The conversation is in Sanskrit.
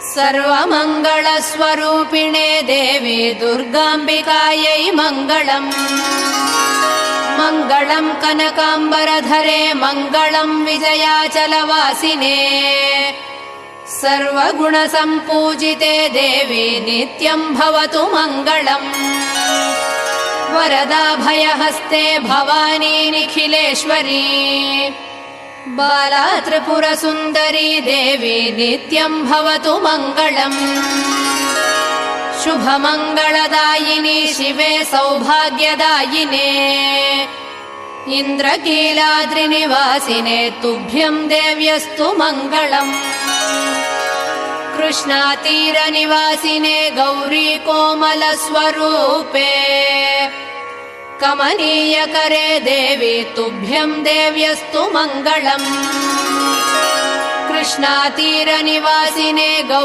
सर्वमङ्गलस्वरूपिणे देवी दुर्गाम्बिकायै मङ्गलम्। मङ्गलम् कनकाम्बरधरे मङ्गलम् विजयाचलवासिने। सर्वगुणसम्पूजिते देवी नित्यम् भवतु मङ्गलम्। वरदाभयहस्ते भवानी निखिलेश्वरी। बाला त्रिपुरसुन्दरी देवी नित्यम् भवतु मङ्गलम्। शुभमङ्गलदायिनी शिवे सौभाग्यदायिने। इन्द्रकीलाद्रिनिवासिने तुभ्यम् देव्यस्तु मङ्गलम्। कृष्णातीरनिवासिने गौरी कोमलस्वरूपे। कमनीयकरे देवी तुभ्यम् देव्यस्तु मङ्गलम्। कृष्णातीरनिवासिने गौरी